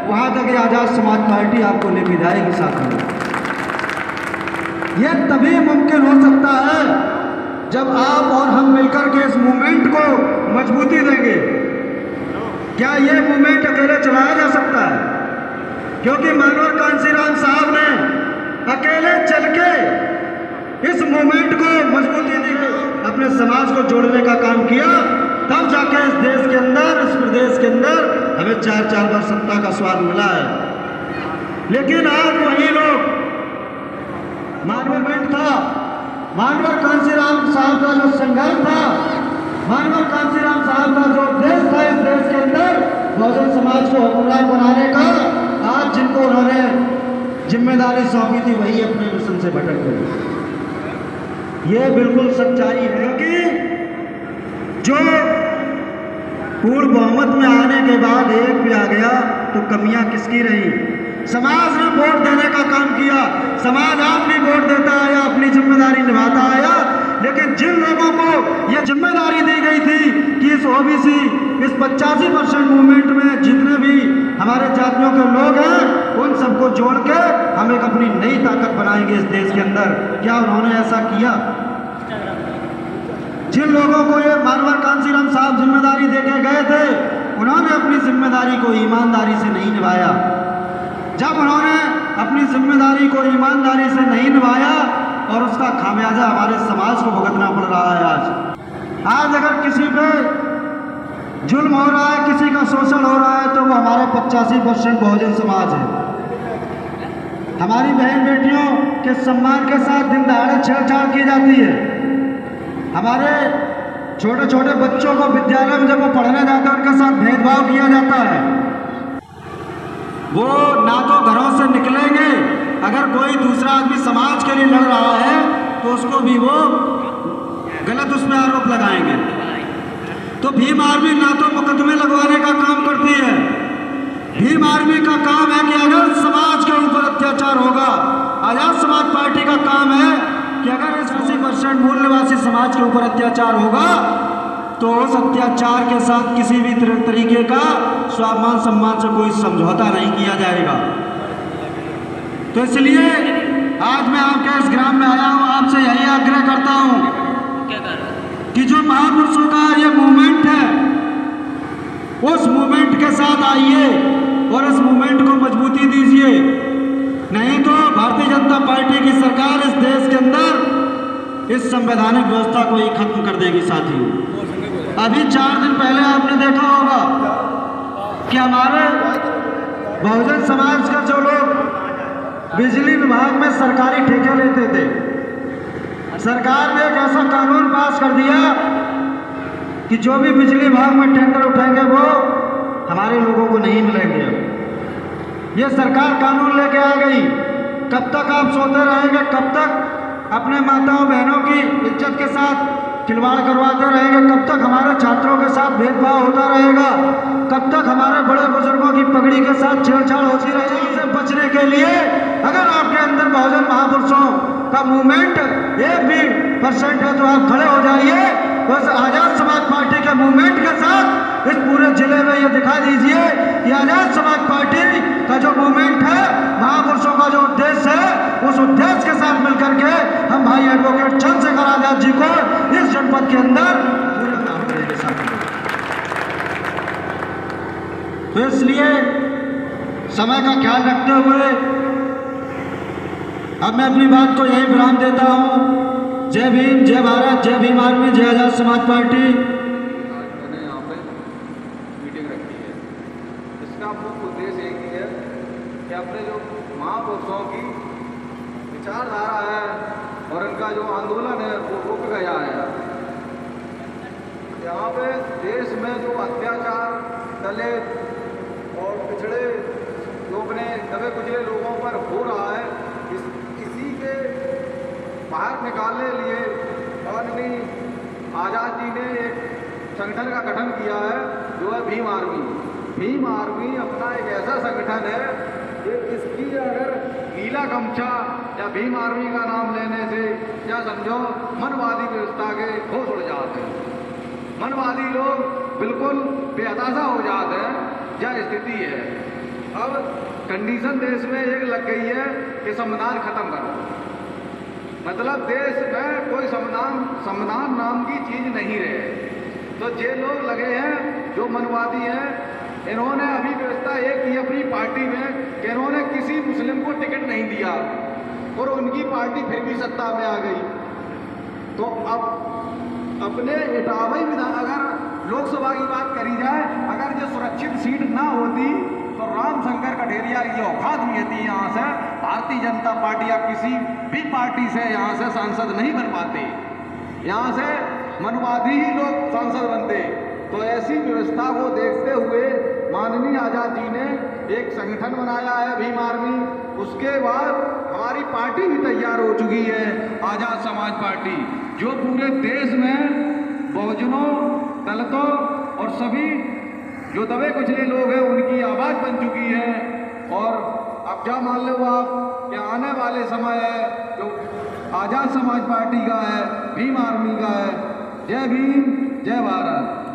वहाँ तक ये आज़ाद समाज पार्टी आपको लेके जाएगी साथ में। ये तभी मुमकिन हो सकता है जब आप और हम मिलकर के इस मूवमेंट को मजबूती देंगे। क्या ये मूवमेंट अकेले चलाया जा सकता है? क्योंकि मानवर कांसीराम साहब ने अकेले चल के इस मूवमेंट को मजबूती दी, अपने समाज को जोड़ने का काम किया, तब जाके इस देश के अंदर, इस प्रदेश के अंदर हमें 4 बार सत्ता का स्वाद मिला है। लेकिन आज वही लोग, मूवमेंट था, मानवर कांसीराम साहब का जो संघर्ष था, मानवर कांसीराम साहब का जो देश था, इस देश के अंदर बहुजन समाज को हुक्मरान बनाने का, आज जिनको उन्होंने जिम्मेदारी सौंपी थी वही अपने मिशन से भटक गए। ये बिल्कुल सच्चाई है कि जो पूर्ण बहुमत में आने के बाद एक भी आ गया तो कमियां किसकी रही? समाज ने वोट देने का काम किया, समाज आप भी वोट देता आया, अपनी जिम्मेदारी निभाता आया। लेकिन जिन लोगों को यह जिम्मेदारी दी गई थी कि इस ओबीसी, इस 85% मूवमेंट में जितने भी हमारे जातियों के लोग हैं, उन सबको जोड़ के हम एक अपनी नई ताकत बनाएंगे इस देश के अंदर, क्या उन्होंने ऐसा किया? जिन लोगों को ये मानवर कांसीराम साहब जिम्मेदारी देके गए थे, उन्होंने अपनी जिम्मेदारी को ईमानदारी से नहीं निभाया। जब उन्होंने अपनी जिम्मेदारी को ईमानदारी से नहीं निभाया और उसका खामियाजा हमारे समाज को भुगतना पड़ रहा है। आज अगर किसी पे जुल्म हो रहा है, किसी का शोषण हो रहा है, तो वो हमारे 85% बहुजन समाज है। हमारी बहन बेटियों के सम्मान के साथ दिन दहाड़े छेड़छाड़ की जाती है। हमारे छोटे छोटे बच्चों को विद्यालय में जब वो पढ़ने जाते हैं उनके साथ भेदभाव किया जाता है। वो ना तो घरों से निकलेंगे, अगर कोई दूसरा आदमी समाज के लिए लड़ रहा है तो उसको भी वो गलत उसमें आरोप लगाएंगे। तो भीम आर्मी ना तो मुकदमे लगवाने का काम करती है, भीम आर्मी का काम है कि अगर समाज के ऊपर अत्याचार होगा, आजाद समाज पार्टी का काम है कि अगर इस 80% मूल निवासी समाज के ऊपर अत्याचार होगा तो उस अत्याचार के साथ किसी भी तरीके का स्वाभिमान सम्मान से कोई समझौता नहीं किया जाएगा। तो इसलिए आज मैं आपके इस ग्राम में आया हूँ, आपसे यही आग्रह करता हूँ कि जो महापुरुषों का ये मूवमेंट है, उस मूवमेंट के साथ आइए और इस मूवमेंट को मजबूती दीजिए। नहीं तो भारतीय जनता पार्टी की सरकार इस देश के अंदर इस संवैधानिक व्यवस्था को ही खत्म कर देगी। साथियों, अभी 4 दिन पहले आपने देखा होगा कि हमारे बहुजन समाज का जो लोग बिजली विभाग में सरकारी ठेके लेते थे, सरकार ने एक ऐसा कानून पास कर दिया कि जो भी बिजली विभाग में टेंडर उठाएंगे वो हमारे लोगों को नहीं मिलेंगे। ये सरकार कानून लेके आ गई। कब तक आप सोते रहेंगे? कब तक अपने माताओं बहनों की इज्जत के साथ खिलवाड़ करवाते रहेंगे? कब तक हमारे छात्रों के साथ भेदभाव होता रहेगा? कब तक हमारे बड़े बुजुर्गों की पगड़ी के साथ छेड़छाड़ होती रहेगी? इससे बचने के लिए अगर आपके अंदर बहुजन महापुरुषों का मूवमेंट 1% है तो आप खड़े हो जाइए। बस आजाद समाज पार्टी के मूवमेंट के साथ इस पूरे जिले में ये दिखा दीजिए कि आजाद समाज पार्टी का जो मूवमेंट है, महापुरुषों का जो उद्देश्य है, उस उद्देश्य के साथ मिलकर के हम भाई एडवोकेट चंद्रशेखर आजाद जी को इस जनपद के अंदर पूरे काम करेंगे साथ। तो इसलिए समय का ख्याल रखते हुए अब मैं अपनी बात को यही विराम देता हूँ। जय भीम, जय भारत, जय भीम आर्मी, जय आजाद समाज पार्टी। मैंने यहाँ पे मीटिंग रखी है, इसका मुख्य उद्देश्य एक ही है कि अपने जो महापुरुषों की विचारधारा है और इनका जो आंदोलन है वो रुक गया है। यहाँ पे देश में जो अत्याचार दलित और पिछड़े लोग ने दबे कुचले लोगों पर हो रहा है, इसी के बाहर निकालने लिए माननीय आज़ाद जी ने एक संगठन का गठन किया है जो है भीम आर्मी। भीम आर्मी अपना एक ऐसा संगठन है कि इसकी अगर नीला गमछा या भीम आर्मी का नाम लेने से या समझो मनवादी व्यवस्था के होश उड़ जाते हैं, मनवादी लोग बिल्कुल बेहताशा हो जाते हैं। यह स्थिति है। अब कंडीशन देश में एक लग गई है कि संविधान खत्म करो, मतलब देश में कोई संविधान नाम की चीज नहीं रहे। तो ये लोग लगे हैं जो मनवादी हैं, इन्होंने अभी व्यवस्था एक की अपनी पार्टी में कि इन्होंने किसी मुस्लिम को टिकट नहीं दिया और उनकी पार्टी फिर भी सत्ता में आ गई। तो अब अपने इटावा विधान, अगर लोकसभा की बात करी जाए, अगर जो सुरक्षित सीट ना होती तो रामशंकर कठेरिया की औकात नहीं थी यहाँ से भारतीय जनता पार्टी या किसी भी पार्टी से यहाँ से सांसद नहीं बन पाते, यहाँ से मनवादी ही लोग सांसद बनते। तो ऐसी व्यवस्था को देखते हुए माननीय आजाद जी ने एक संगठन बनाया है भीम आर्मी। उसके बाद हमारी पार्टी भी तैयार हो चुकी है, आजाद समाज पार्टी, जो पूरे देश में बहुजनों, दलितों और सभी जो दबे कुचले लोग हैं उनकी आवाज बन चुकी है। और अब क्या मान लो आप कि आने वाले समय है जो आजाद समाज पार्टी का है, भीम आर्मी का है। जय भीम, जय भारत।